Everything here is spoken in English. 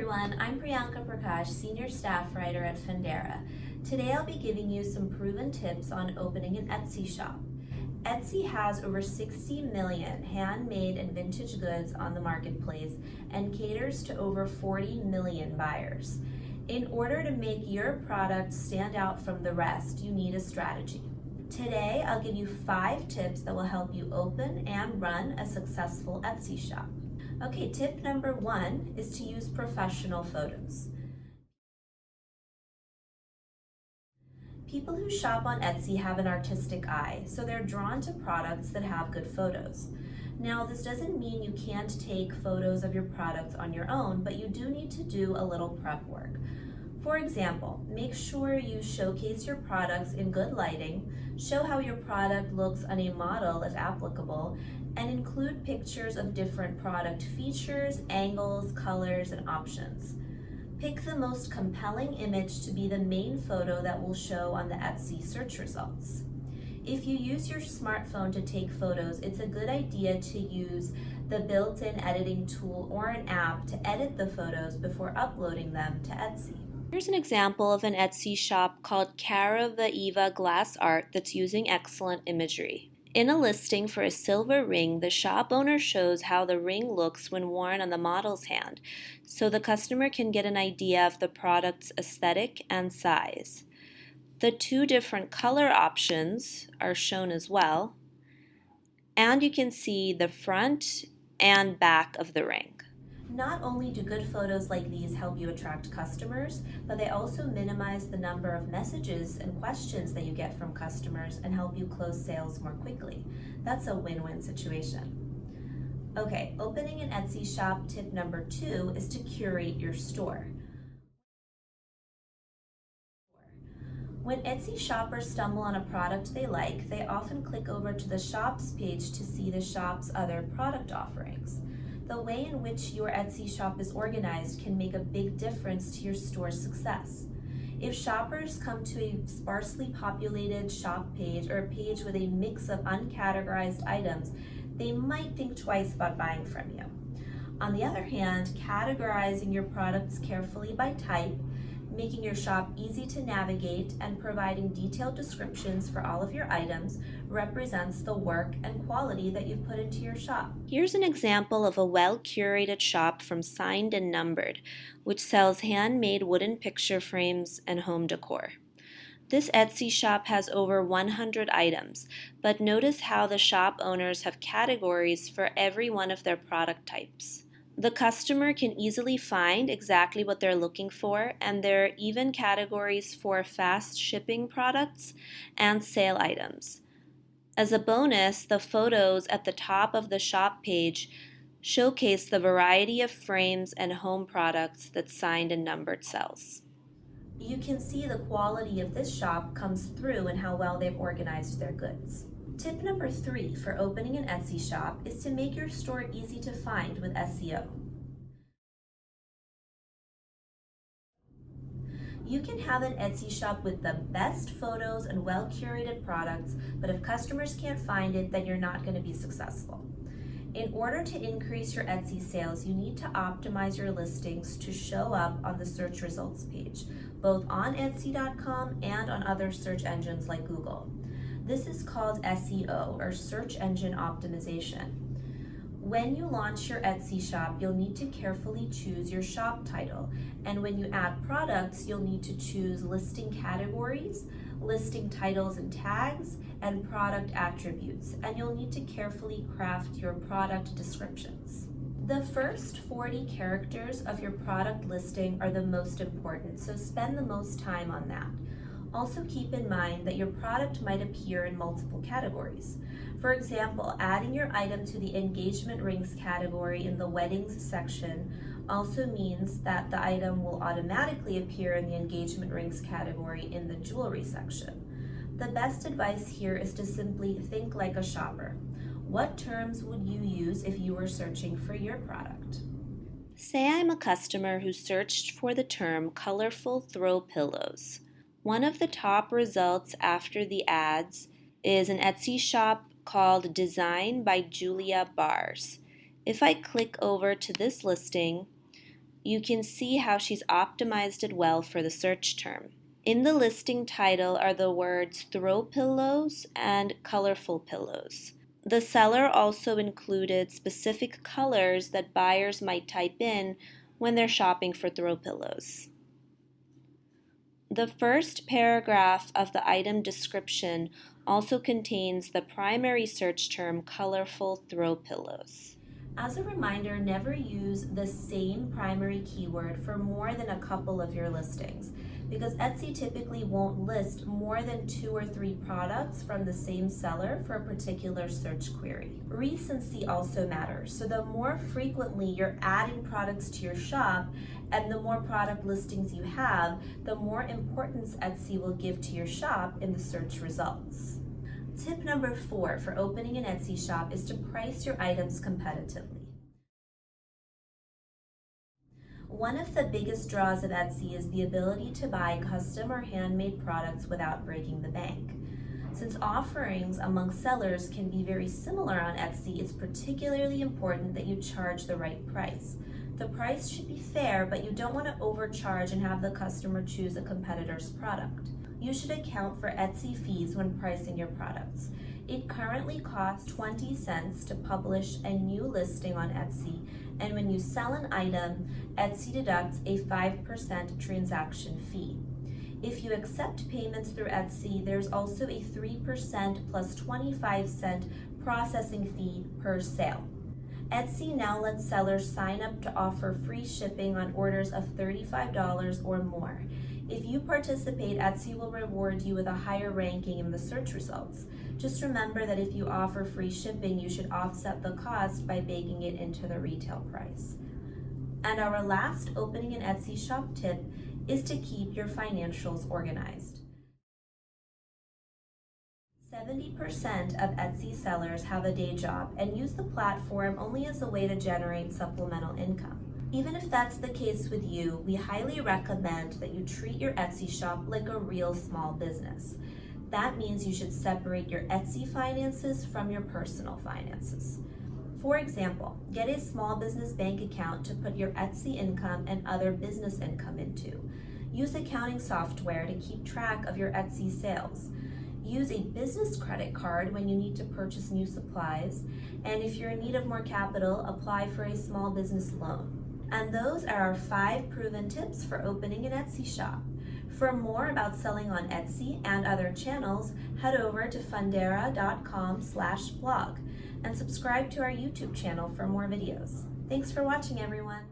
everyone, I'm Priyanka Prakash, Senior Staff Writer at Fundera. Today I'll be giving you some proven tips on opening an Etsy shop. Etsy has over 60 million handmade and vintage goods on the marketplace and caters to over 40 million buyers. In order to make your product stand out from the rest, you need a strategy. Today I'll give you 5 tips that will help you open and run a successful Etsy shop. Okay, tip number 1 is to use professional photos. People who shop on Etsy have an artistic eye, so they're drawn to products that have good photos. Now, this doesn't mean you can't take photos of your products on your own, but you do need to do a little prep work. For example, make sure you showcase your products in good lighting, show how your product looks on a model if applicable, and include pictures of different product features, angles, colors, and options. Pick the most compelling image to be the main photo that will show on the Etsy search results. If you use your smartphone to take photos, it's a good idea to use the built-in editing tool or an app to edit the photos before uploading them to Etsy. Here's an example of an Etsy shop called Caravaiva Glass Art that's using excellent imagery. In a listing for a silver ring, the shop owner shows how the ring looks when worn on the model's hand, so the customer can get an idea of the product's aesthetic and size. The 2 different color options are shown as well, and you can see the front and back of the ring. Not only do good photos like these help you attract customers, but they also minimize the number of messages and questions that you get from customers and help you close sales more quickly. That's a win-win situation. Okay, opening an Etsy shop tip number 2 is to curate your store. When Etsy shoppers stumble on a product they like, they often click over to the shop's page to see the shop's other product offerings. The way in which your Etsy shop is organized can make a big difference to your store's success. If shoppers come to a sparsely populated shop page or a page with a mix of uncategorized items, they might think twice about buying from you. On the other hand, categorizing your products carefully by type, making your shop easy to navigate, and providing detailed descriptions for all of your items represents the work and quality that you've put into your shop. Here's an example of a well-curated shop from Signed and Numbered, which sells handmade wooden picture frames and home decor. This Etsy shop has over 100 items, but notice how the shop owners have categories for every one of their product types. The customer can easily find exactly what they're looking for, and there are even categories for fast shipping products and sale items. As a bonus, the photos at the top of the shop page showcase the variety of frames and home products that Signed and Numbered sells. You can see the quality of this shop comes through in how well they've organized their goods. Tip number 3 for opening an Etsy shop is to make your store easy to find with SEO. You can have an Etsy shop with the best photos and well-curated products, but if customers can't find it, then you're not going to be successful. In order to increase your Etsy sales, you need to optimize your listings to show up on the search results page, both on Etsy.com and on other search engines like Google. This is called SEO, or search engine optimization. When you launch your Etsy shop, you'll need to carefully choose your shop title. And when you add products, you'll need to choose listing categories, listing titles and tags, and product attributes. And you'll need to carefully craft your product descriptions. The first 40 characters of your product listing are the most important, so spend the most time on that. Also keep in mind that your product might appear in multiple categories. For example, adding your item to the engagement rings category in the weddings section also means that the item will automatically appear in the engagement rings category in the jewelry section. The best advice here is to simply think like a shopper. What terms would you use if you were searching for your product? Say I'm a customer who searched for the term colorful throw pillows. One of the top results after the ads is an Etsy shop called Design by Julia Bars. If I click over to this listing, You can see how she's optimized it well for the search term. In the listing title are the words throw pillows and colorful pillows. The seller also included specific colors that buyers might type in when they're shopping for throw pillows. The first paragraph of the item description also contains the primary search term colorful throw pillows. As a reminder, never use the same primary keyword for more than a couple of your listings, because Etsy typically won't list more than 2 or 3 products from the same seller for a particular search query. Recency also matters, so the more frequently you're adding products to your shop and the more product listings you have, the more importance Etsy will give to your shop in the search results. Tip number 4 for opening an Etsy shop is to price your items competitively. One of the biggest draws of Etsy is the ability to buy custom or handmade products without breaking the bank. Since offerings among sellers can be very similar on Etsy, it's particularly important that you charge the right price. The price should be fair, but you don't want to overcharge and have the customer choose a competitor's product. You should account for Etsy fees when pricing your products. It currently costs 20 cents to publish a new listing on Etsy, and when you sell an item, Etsy deducts a 5% transaction fee. If you accept payments through Etsy, there's also a 3% plus 25-cent processing fee per sale. Etsy now lets sellers sign up to offer free shipping on orders of $35 or more. If you participate, Etsy will reward you with a higher ranking in the search results. Just remember that if you offer free shipping, you should offset the cost by baking it into the retail price. And our last opening an Etsy shop tip is to keep your financials organized. 70% of Etsy sellers have a day job and use the platform only as a way to generate supplemental income. Even if that's the case with you, we highly recommend that you treat your Etsy shop like a real small business. That means you should separate your Etsy finances from your personal finances. For example, get a small business bank account to put your Etsy income and other business income into. Use accounting software to keep track of your Etsy sales. Use a business credit card when you need to purchase new supplies, and if you're in need of more capital, apply for a small business loan. And those are our 5 proven tips for opening an Etsy shop. For more about selling on Etsy and other channels, head over to fundera.com/blog and subscribe to our YouTube channel for more videos. Thanks for watching, everyone.